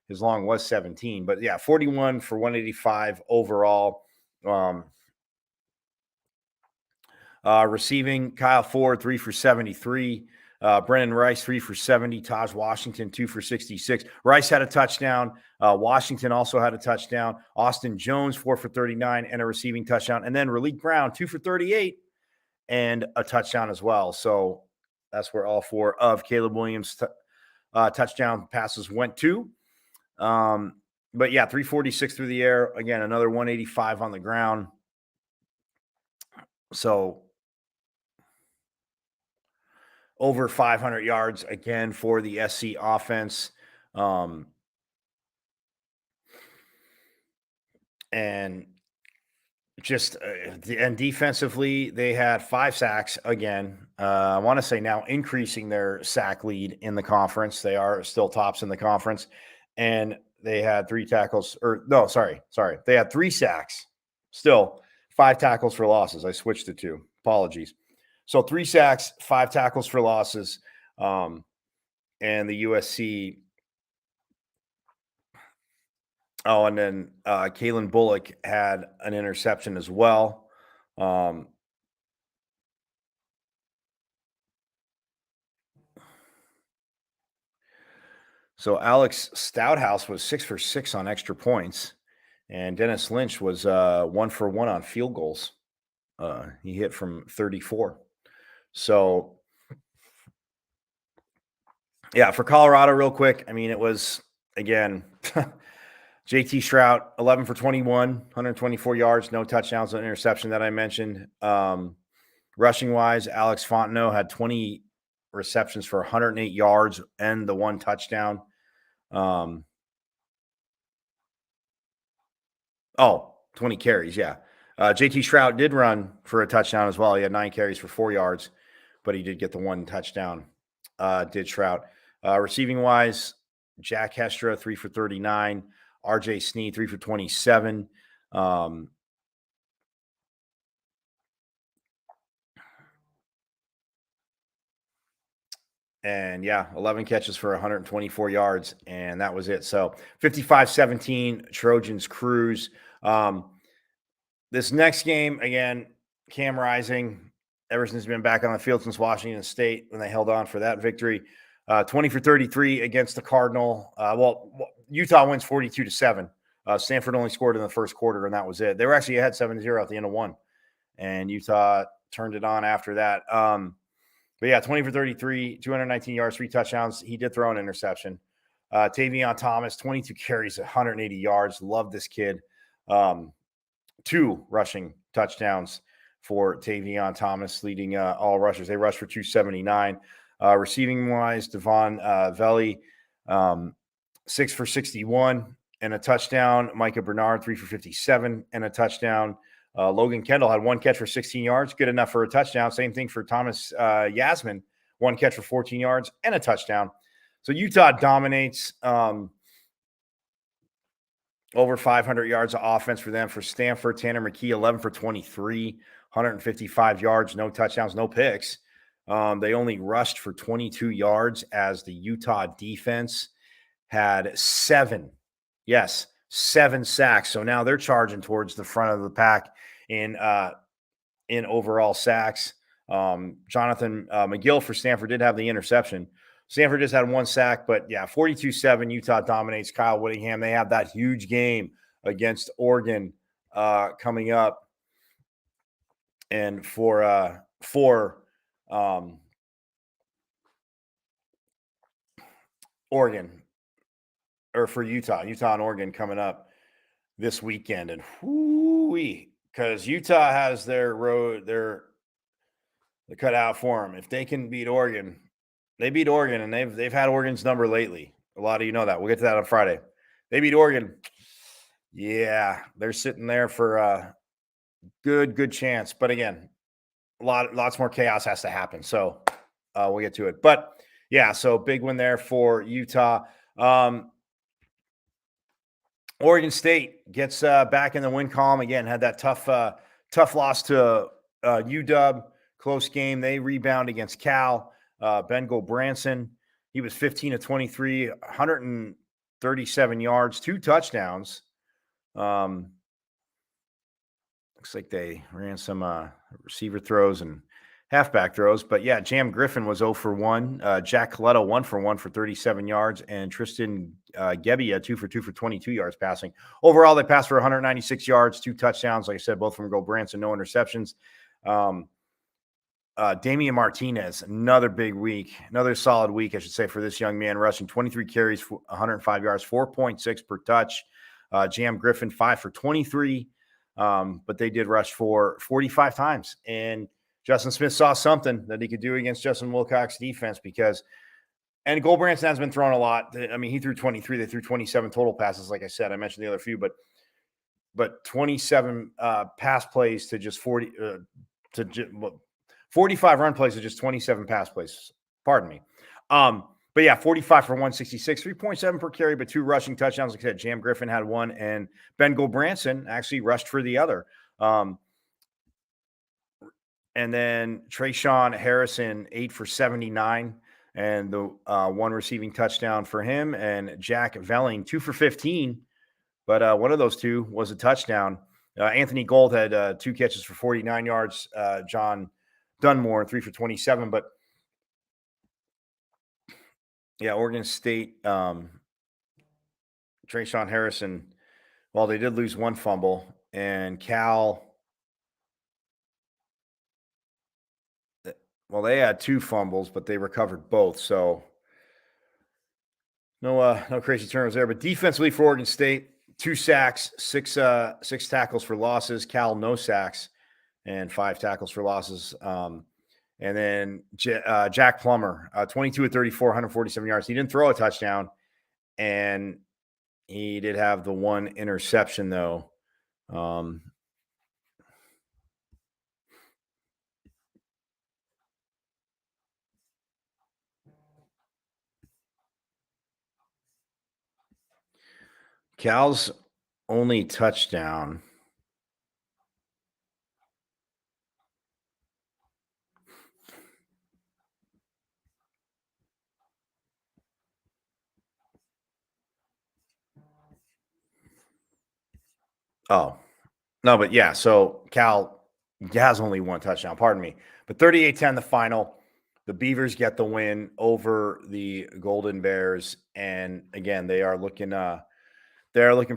his long was 17. But yeah, 41 for 185 overall. Um, Receiving, Kyle Ford, 3 for 73. Brennan Rice, 3 for 70. Taj Washington, 2 for 66. Rice had a touchdown. Washington also had a touchdown. Austin Jones, 4 for 39 and a receiving touchdown. And then Raleek Brown, 2 for 38 and a touchdown as well. So that's where all 4 of Caleb Williams' touchdown passes went to. But yeah, 346 through the air. Again, another 185 on the ground. So over 500 yards again for the SC offense. And just and defensively, they had 5 sacks again. I want to say now increasing their sack lead in the conference. They are still tops in the conference, and they had 3 tackles. Or no, sorry, they had 3 sacks. Still 5 tackles for losses. I switched the 2. Apologies. So 3 sacks, 5 tackles for losses, and the USC. Oh, and then Kalen Bullock had an interception as well. So Alex Stouthouse was 6 for 6 on extra points, and Dennis Lynch was 1 for 1 on field goals. He hit from 34. So, yeah, for Colorado, real quick, I mean, it was, again, JT Stroud, 11 for 21, 124 yards, no touchdowns, an interception that I mentioned. Rushing wise, Alex Fontenot had 20 receptions for 108 yards and the 1 touchdown. 20 carries, yeah. JT Stroud did run for a touchdown as well. He had 9 carries for 4 yards, but he did get the 1 touchdown, did Stroud. Receiving wise, Jack Hestra, 3 for 39. RJ Sneed, 3 for 27. And yeah, 11 catches for 124 yards, and that was it. So 55-17, Trojans cruise. This next game, again, Cam Rising, Everson's been back on the field since Washington State when they held on for that victory. 20 for 33 against the Cardinal. Utah wins 42-7. Stanford only scored in the first quarter, and that was it. They were actually ahead 7-0 at the end of 1, and Utah turned it on after that. But yeah, 20 for 33, 219 yards, 3 touchdowns. He did throw an interception. Tavion Thomas, 22 carries, 180 yards. Love this kid. 2 rushing touchdowns for Tavion Thomas, leading all rushers. They rushed for 279. Receiving-wise, Devon Veli, 6 for 61 and a touchdown. Micah Bernard, 3 for 57 and a touchdown. Logan Kendall had 1 catch for 16 yards, good enough for a touchdown. Same thing for Thomas Yasmin, 1 catch for 14 yards and a touchdown. So Utah dominates. Over 500 yards of offense for them. For Stanford, Tanner McKee, 11 for 23, 155 yards, no touchdowns, no picks. They only rushed for 22 yards as the Utah defense had 7 sacks. So now they're charging towards the front of the pack in overall sacks. Jonathan McGill for Stanford did have the interception. Stanford just had 1 sack, but yeah, 42-7, Utah dominates. Kyle Whittingham, they have that huge game against Oregon coming up. And for Oregon, or for Utah and Oregon coming up this weekend. And because Utah has their cut out for them. If they can beat Oregon, they beat Oregon, and they've had Oregon's number lately. A lot of you know that. We'll get to that on Friday. They beat Oregon. Yeah, they're sitting there for a good chance. But again, lots more chaos has to happen. So we'll get to it. But yeah, so big win there for Utah. Oregon State gets back in the win column again. Had that tough loss to UW. Close game. They rebound against Cal. Bengal Branson, he was 15 of 23, 137 yards, 2 touchdowns. Looks like they ran some receiver throws and halfback throws. But yeah, Jam Griffin was 0 for 1. Jack Coletto 1 for 1 for 37 yards. And Tristan Gebbia 2 for 2 for 22 yards passing. Overall, they passed for 196 yards, 2 touchdowns. Like I said, both from Go Branson, no interceptions. Damian Martinez, another big week, another solid week, I should say, for this young man, rushing 23 carries, 105 yards, 4.6 per touch. Jam Griffin, 5 for 23. But they did rush for 45 times. And Justin Smith saw something that he could do against Justin Wilcox's defense and Go Branson has been thrown a lot. I mean, he threw 23. They threw 27 total passes. Like I said, I mentioned the other few, but 27 pass plays to just 45 run plays to just 27 pass plays. Pardon me. But yeah, 45 for 166, 3.7 per carry, but 2 rushing touchdowns. Like I said, Jam Griffin had 1, and Ben Gulbranson actually rushed for the other. And then Trayshawn Harrison, 8 for 79, and the 1 receiving touchdown for him. And Jack Velling, 2 for 15, but one of those 2 was a touchdown. Anthony Gold had 2 catches for 49 yards. John Dunmore, 3 for 27, but yeah, Oregon State, Trayshawn Harrison, well, they did lose 1 fumble, and Cal, well, they had 2 fumbles, but they recovered both. So no crazy turnovers there. But defensively for Oregon State, 2 sacks, 6 tackles for losses. Cal, no sacks and 5 tackles for losses. And then Jack Plummer, 22 of 34, 147 yards. He didn't throw a touchdown, and he did have the 1 interception, though. Cal's only touchdown. Oh, no, but yeah, so Cal has only 1 touchdown, pardon me. But 38-10 the final. The Beavers get the win over the Golden Bears. And again, they are looking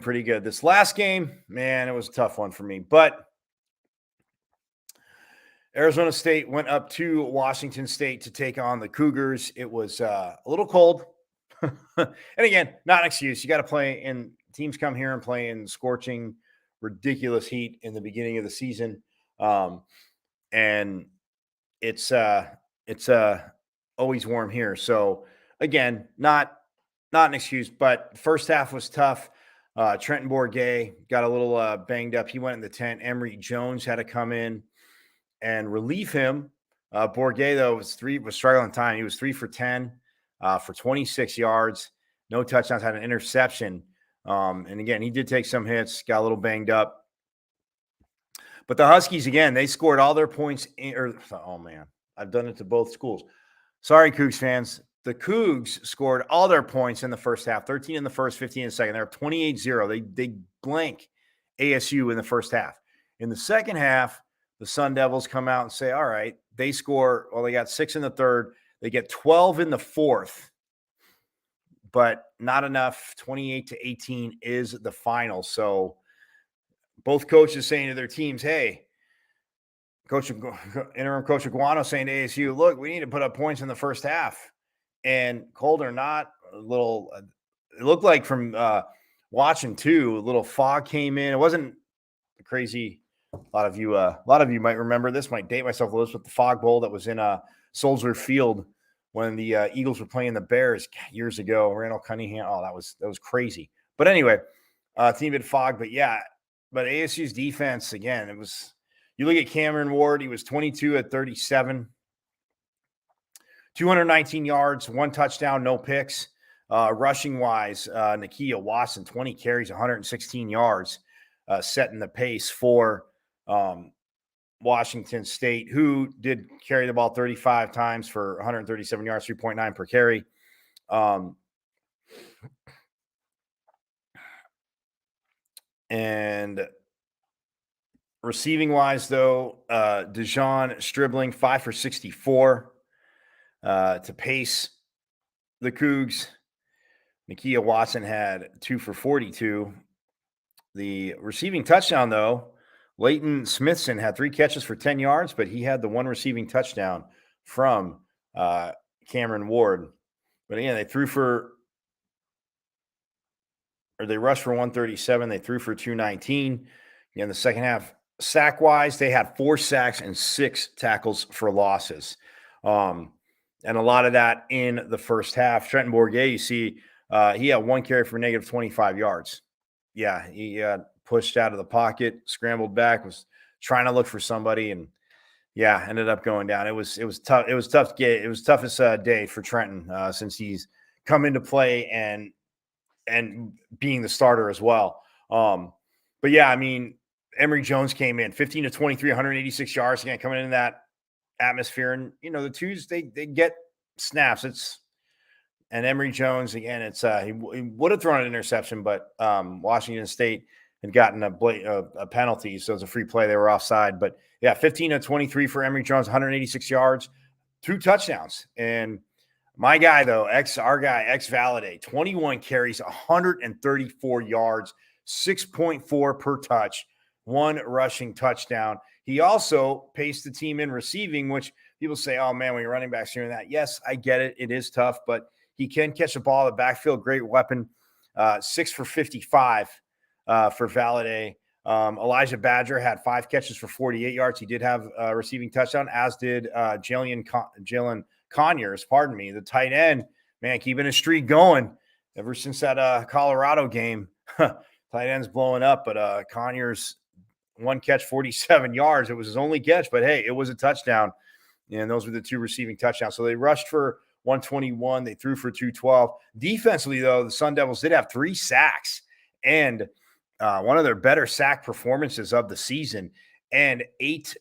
pretty good. This last game, man, it was a tough one for me. But Arizona State went up to Washington State to take on the Cougars. It was a little cold. And again, not an excuse. You got to play in teams come here and play in scorching, ridiculous heat in the beginning of the season. And it's always warm here. So again, not an excuse, but first half was tough. Trenton Bourget got a little banged up. He went in the tent. Emory Jones had to come in and relieve him. Bourget, though, was struggling time. He was 3 for 10 for 26 yards, no touchdowns, had an interception. And again, he did take some hits, got a little banged up. But the Huskies, again, they scored all their points. Oh, man, I've done it to both schools. Sorry, Cougs fans. The Cougs scored all their points in the first half, 13 in the first, 15 in the second. They're up 28-0. They blank ASU in the first half. In the second half, the Sun Devils come out and say, all right, they score. Well, they got 6 in the third. They get 12 in the fourth, but not enough. 28-18 is the final. So both coaches saying to their teams, hey, interim coach Aguano saying to ASU, look, we need to put up points in the first half. And cold or not, it looked like from watching too, a little fog came in. It wasn't crazy. A lot of you might remember this. Might date myself a little with the fog bowl that was in Soldier Field when the Eagles were playing the Bears years ago. Randall Cunningham. Oh, that was crazy. But anyway, team had fog. But yeah, but ASU's defense again. It was. You look at Cameron Ward. He was 22 at 37, 219 yards, 1 touchdown, no picks. Rushing wise, Nakia Watson, 20 carries, 116 yards, setting the pace for Washington State, who did carry the ball 35 times for 137 yards, 3.9 per carry. And Receiving wise, though, Dejon Stribling 5 for 64 to pace the Cougs. Nakia Watson had 2 for 42. The receiving touchdown, though, Leighton Smithson had 3 catches for 10 yards, but he had the one receiving touchdown from Cameron Ward. But again, they rushed for 137. They threw for 219. In the second half, sack wise, they had 4 sacks and 6 tackles for losses. And a lot of that in the first half. Trenton Bourguet, you see, he had 1 carry for negative 25 yards. Yeah, he pushed out of the pocket, scrambled back, was trying to look for somebody, and yeah, ended up going down. It was tough. It was tough to get. It was toughest day for Trenton since he's come into play and being the starter as well. But yeah, I mean, Emory Jones came in 15 to 23, 186 yards again, coming in that atmosphere, and the twos they get snaps. And Emory Jones again. It's he would have thrown an interception, but Washington State had gotten a penalty, so it was a free play. They were offside, but yeah, 15 to 23 for Emory Jones, 186 yards, 2 touchdowns, and my guy though, our guy Valade, 21 carries, 134 yards, 6.4 per touch, 1 rushing touchdown. He also paced the team in receiving, which people say, "Oh man, when you're running backs doing that," yes, I get it. It is tough, but he can catch a ball in the backfield. Great weapon. 6 for 55 for Valade. Elijah Badger had 5 catches for 48 yards. He did have a receiving touchdown, as did Jalen Conyers, the tight end. Man, keeping a streak going ever since that Colorado game. Tight end's blowing up, but Conyers, 1 catch, 47 yards. It was his only catch, but hey, it was a touchdown. And those were the 2 receiving touchdowns. So they rushed for 121. They threw for 212. Defensively, though, the Sun Devils did have 3 sacks and one of their better sack performances of the season, and 8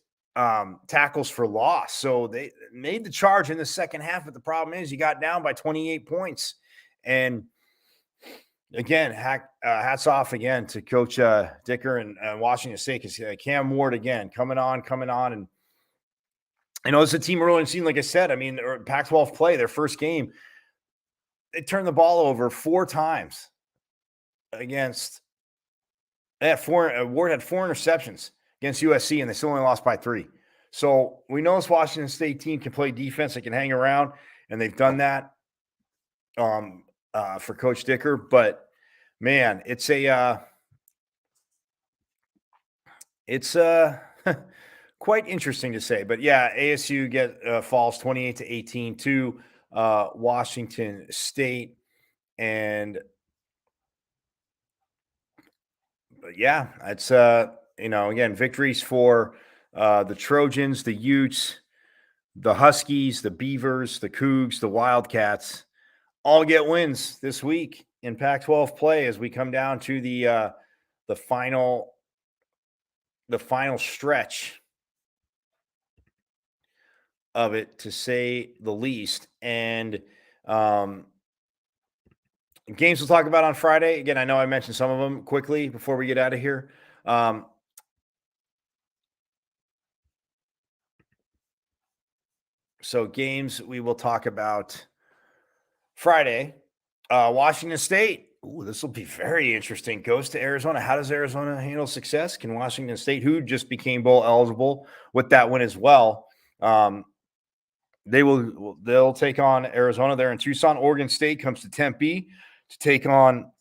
tackles for loss. So they made the charge in the second half, but the problem is you got down by 28 points. And again, hats off again to Coach Dicker and Washington State, because Cam Ward again coming on, and it's a team early in the season. Like I said, I mean, Pac-12 play, their first game, they turned the ball over 4 times against. Ward had 4 interceptions against USC, and they still only lost by 3. So we know this Washington State team can play defense. They can hang around, and they've done that for Coach Dicker. But man, it's quite interesting to say. But yeah, ASU falls 28-18 to Washington State, and but yeah, it's again, victories for the Trojans, the Utes, the Huskies, the Beavers, the Cougs, the Wildcats, all get wins this week in Pac-12 play as we come down to the final stretch of it, to say the least. And games we'll talk about on Friday. Again, I know I mentioned some of them quickly before we get out of here. So games we will talk about Friday. Washington State. Ooh, this will be very interesting. Goes to Arizona. How does Arizona handle success? Can Washington State, who just became bowl eligible with that win as well, they'll take on Arizona there in Tucson. Oregon State comes to Tempe to take on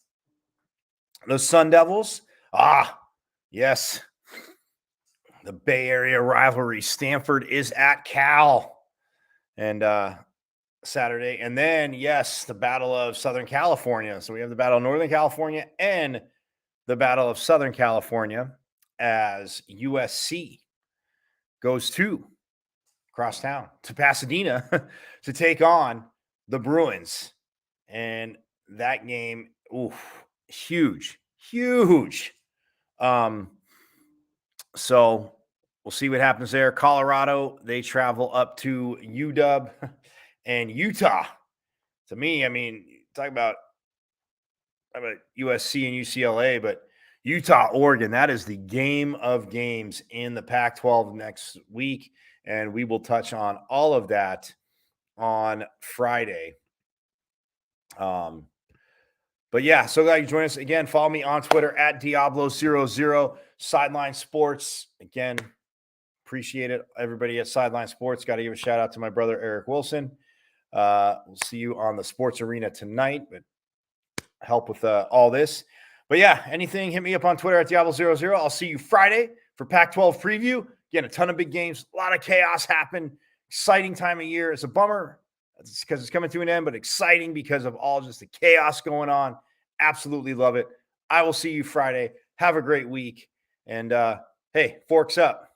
the Sun Devils. Yes, the Bay Area rivalry. Stanford is at Cal, and Saturday. And then, yes, the Battle of Southern California. So we have the Battle of Northern California and the Battle of Southern California, as USC goes to across town to Pasadena to take on the Bruins. And that game, huge. So we'll see what happens there. Colorado, they travel up to UW. And Utah, to me, I mean, talk about USC and UCLA, but Utah, Oregon. That is the game of games in the Pac-12 next week. And we will touch on all of that on Friday. But yeah, so glad you joined us again. Follow me on Twitter at Diablo00 Sideline Sports. Again, appreciate it. Everybody at Sideline Sports. Got to give a shout out to my brother Eric Wilson. We'll see you on the sports arena tonight, but help with all this. But yeah, anything, hit me up on Twitter at Diablo00. I'll see you Friday for Pac-12 preview. Again, a ton of big games, a lot of chaos happen. Exciting time of year. It's a bummer because it's coming to an end, but exciting because of all just the chaos going on. Absolutely love it. I will see you Friday. Have a great week. And hey, forks up.